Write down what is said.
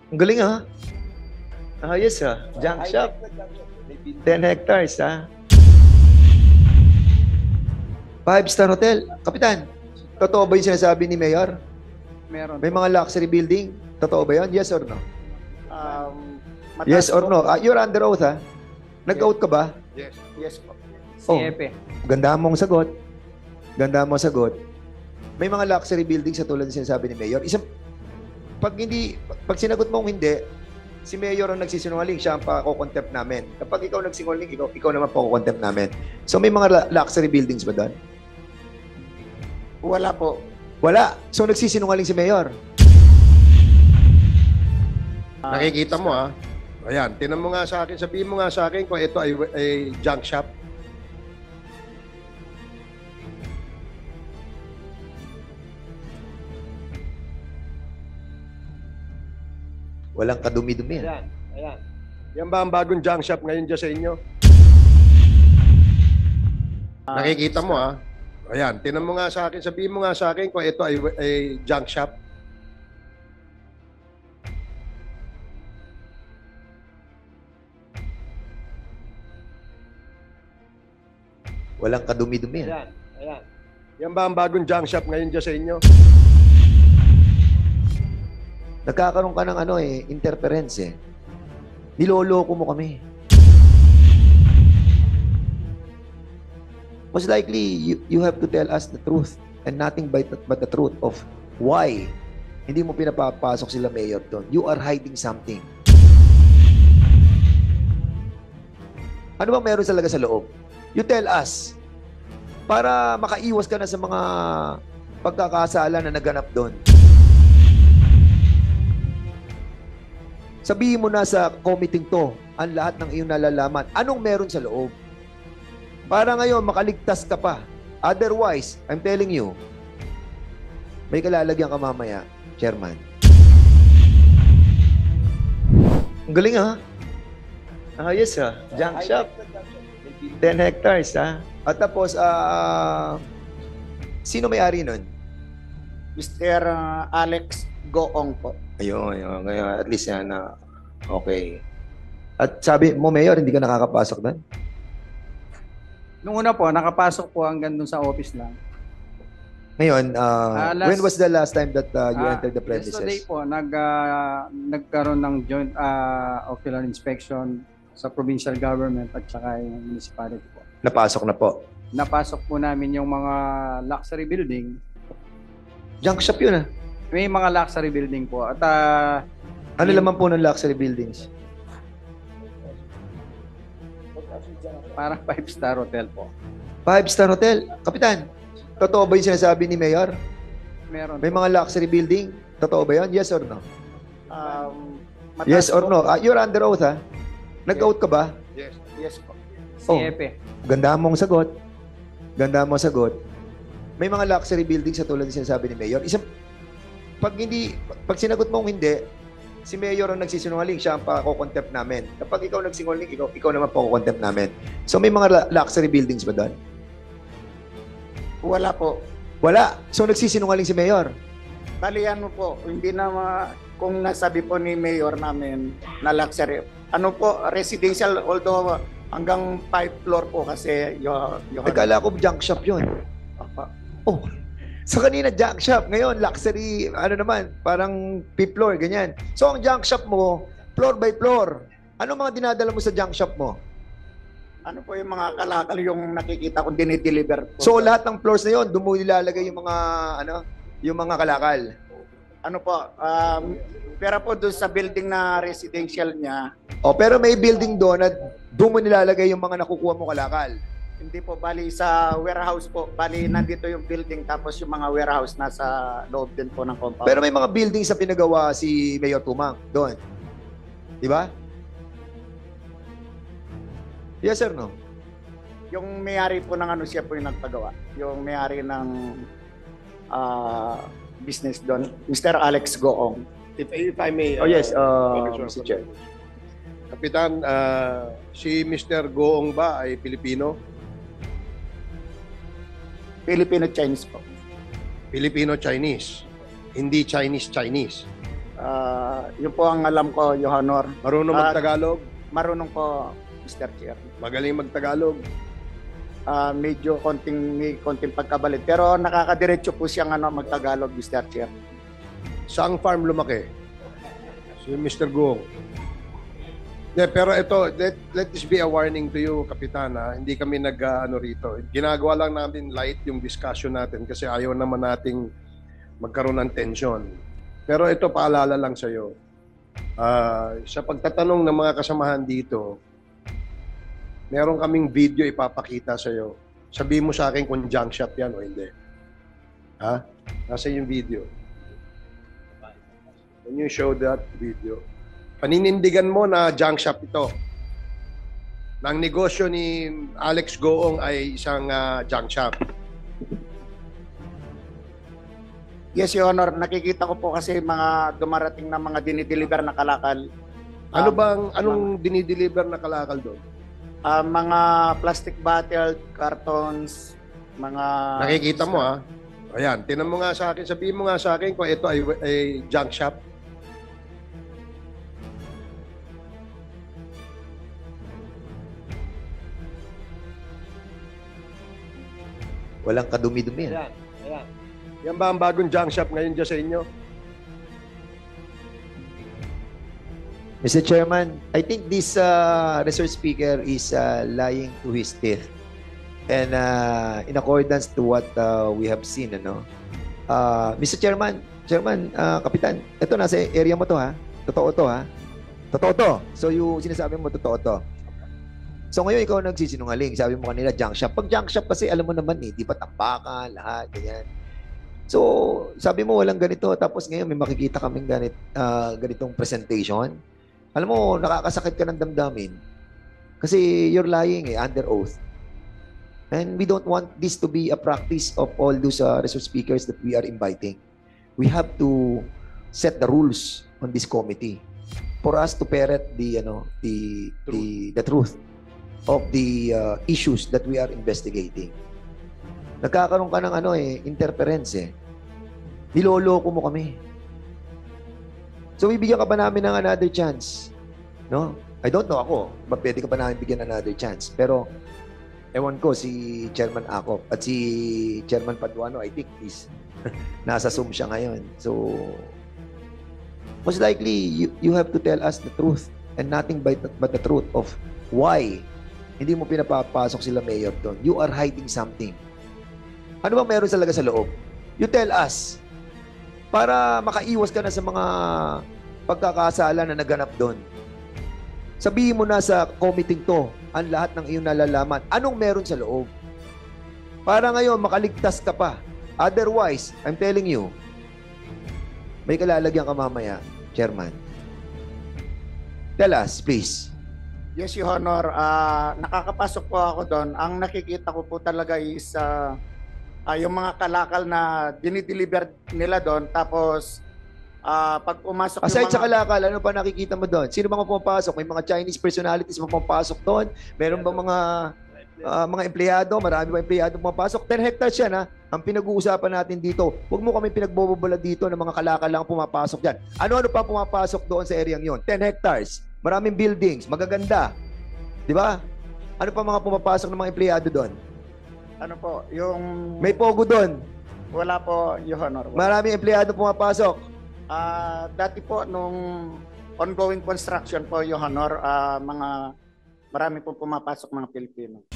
Ang galing ah. Ayos ah. Junk shop. 10 hectares ah. 5-star hotel. Kapitan, totoo ba yung sinasabi ni Mayor? Meron May po. mga luxury building? Totoo ba yun? Yes or no? Mataas Yes or po. no? You're under oath ha? Nag-oath ka ba? Yes po. Oh. CFE. Ganda mong sagot. Ganda mong sagot. May mga luxury buildings sa tulad ng sinasabi ni Mayor. Pag sinagot mong hindi, si Mayor ang nagsisinungaling, siya ang pa-contempt namin. Kapag ikaw nagsinungaling, ikaw naman pa-contempt namin. So may mga luxury buildings ba doon? Wala po. Wala. So nagsisinungaling si Mayor. Nakikita mo ha. Ayan, tinan mo nga sa akin, sabihin mo nga sa akin kung ito ay junk shop. Walang kadumi-dumi. Ayan. Yan ba ang bagong junk shop ngayon dyan sa inyo? Nakikita mo ha. Ayan, tinan mo nga sa akin, sabihin mo nga sa akin kung ito ay junk shop. Walang kadumi-dumi. Ayan. Yan ba ang bagong junk shop ngayon dyan sa inyo? Nagkakaroon ka ng interference eh. Niloloko mo kami. Most likely, you have to tell us the truth and nothing but the truth of why hindi mo pinapapasok sila mayor doon. You are hiding something. Ano bang meron talaga sa loob? You tell us para makaiwas ka na sa mga pagkakasala na naganap doon. Sabihin mo na sa committee to ang lahat ng iyong nalalaman. Anong meron sa loob? Para ngayon, makaligtas ka pa. Otherwise, I'm telling you, may kalalagyan ka mamaya, Chairman. Ang galing ha? Ayos ha? Junk shop. 10 hectares ha? At tapos, sino may-ari nun? Mr. Alex Goong po. Ayun. Ngayon, at least yan na okay. At sabi mo, Mayor, hindi ka nakakapasok doon? Nung una po, nakapasok po hanggang dun sa office lang. Ngayon, when was the last time that you entered the Yesterday premises? po, nagkaroon ng joint ocular inspection sa provincial government at saka yung municipality po. Napasok na po. Napasok po namin yung mga luxury building. Junk shop yun ah. May mga luxury building po. At Ano laman po ng luxury buildings? parang 5-star hotel po. 5-star hotel. Kapitan, totoo ba yung sinasabi ni Mayor? Meron May po. mga luxury building? Totoo ba yun? Yes or no? Mataas Yes or po. no? You're under oath ha? Nag-oath ka ba? Yes po. Oh. CFE. Ganda mong sagot. Ganda mong sagot. May mga luxury buildings sa tulad ng sinasabi ni Mayor. Pag sinagot mong hindi, si Mayor ang nagsisinungaling, siya ang pa-contempt namin. Kapag ikaw nagsinungaling, ikaw naman pa-contempt namin. So may mga luxury buildings ba doon? Wala po. Wala. So nagsisinungaling si Mayor. Bali ano po, hindi na kung nasabi po ni Mayor namin na luxury. Ano po, residential, although hanggang 5 floor po kasi yung Akala ko junk shop yun. Apa. Oh. So kanina junk shop, ngayon luxury, parang 5th floor, ganyan. So ang junk shop mo, floor by floor. Ano mga dinadala mo sa junk shop mo? Ano po yung mga kalakal yung nakikita kong dinideliver po. So lahat ng floors na yon, doon mo nilalagay yung mga yung mga kalakal. Ano po, pero po doon sa building na residential niya, Oh, pero may building doon na doon mo nilalagay yung mga nakukuha mo kalakal. hindi po, bali sa warehouse po. Bali nandito yung building tapos yung mga warehouse nasa loob din po ng compound. Pero may mga buildings sa pinagawa si Mayor Tumang doon. Di ba? Yes or no? Yung may-ari po ng siya po yung nagpagawa. Yung may-ari ng business doon, Mr. Alex Goong. If I may... Oh yes, Mr. Mr. Chair. Kapitan, si Mr. Goong ba ay Pilipino? Filipino-Chinese po. Filipino-Chinese. Hindi Chinese-Chinese. Yun po ang alam ko, Your Honor. Marunong Ah, mag-Tagalog? Marunong po, Mr. Chair. Magaling mag-Tagalog? Medyo may konting pagkabalit. Pero nakakadiretso po siyang mag-Tagalog, Mr. Chair. Saang farm lumaki? Si Mr. Guong. Pero ito, let this be a warning to you, Kapitana. Hindi kami rito. Ginagawa lang namin light yung discussion natin kasi ayaw naman nating magkaroon ng tension. Pero ito, paalala lang sa'yo. Sa pagtatanong ng mga kasamahan dito, meron kaming video ipapakita sa'yo. Sabihin mo sa akin kung junk shop yan o hindi. Ha? Nasa yung video. Can you show that video? Paninindigan mo na junk shop ito. Na ang negosyo ni Alex Goong ay isang junk shop. Yes, Your Honor. Nakikita ko po kasi mga dumarating na mga dinideliver na kalakal. Anong dinideliver na kalakal doon? Mga plastic bottle, cartons, mga... Nakikita mo ha? Ayan, tinan mo nga sa akin, sabihin mo nga sa akin kung ito ay junk shop. Walang kadumi-dumi. Ayan, ayan. Yan ba ang bagong junk shop ngayon dyan sa inyo? Mr. Chairman, I think this resource speaker is lying to his teeth. And in accordance to what we have seen, Mr. Chairman, Kapitan, ito nasa area mo to ha? Totoo to ha? Totoo to. So yung sinasabi mo, totoo to. So ngayon ikaw nagsisinungaling. Sabi mo kanila, junk shop. Pag junk shop kasi alam mo naman di ba tambakan, lahat, ganyan. So sabi mo walang ganito. Tapos ngayon may makikita kaming ganitong presentation. Alam mo, nakakasakit ka ng damdamin. Kasi you're lying under oath. And we don't want this to be a practice of all those resource speakers that we are inviting. We have to set the rules on this committee for us to parrot the truth of the issues that we are investigating. Nagkakaroon ka ng interference eh. Niloloko mo kami. So, bibigyan ka ba namin ng another chance? No? I don't know ako. Pwede ka ba namin bigyan another chance? Pero, ewan ko, si Chairman Acop at si Chairman Paduano, I think is nasa Zoom siya ngayon. So, most likely, you have to tell us the truth and nothing but the truth of why hindi mo pinapapasok sila mayor doon. You are hiding something. Ano ba meron talaga sa loob? You tell us para makaiwas ka na sa mga pagkakasala na naganap doon. Sabihin mo na sa committee to ang lahat ng iyong nalalaman. Anong meron sa loob? Para ngayon makaligtas ka pa. Otherwise, I'm telling you, may kalalagyan ka mamaya, Chairman. Tell us, please. Yes, Your Honor. Nakakapasok po ako doon. Ang nakikita ko po talaga is yung mga kalakal na dinideliver nila doon. Tapos, pag pumasok Aside sa kalakal, ano pa nakikita mo doon? Sino bang pumapasok? May mga Chinese personalities ba pumapasok doon? Meron ba mga empleyado? Marami ba empleyado pumapasok? 10 hectares yan ha. Ang pinag-uusapan natin dito. Huwag mo kami pinagbobobala dito ng mga kalakal lang pumapasok dyan. Ano-ano pa pumapasok doon sa area yon? 10 hectares. Maraming buildings, magaganda. Di ba? Ano pa mga pumapasok ng mga empleyado doon? Ano po, yung... May pogo doon. Wala po, Your Honor. Maraming empleyado pumapasok. Dati po, nung ongoing construction po, Your Honor, marami po pumapasok mga Pilipino.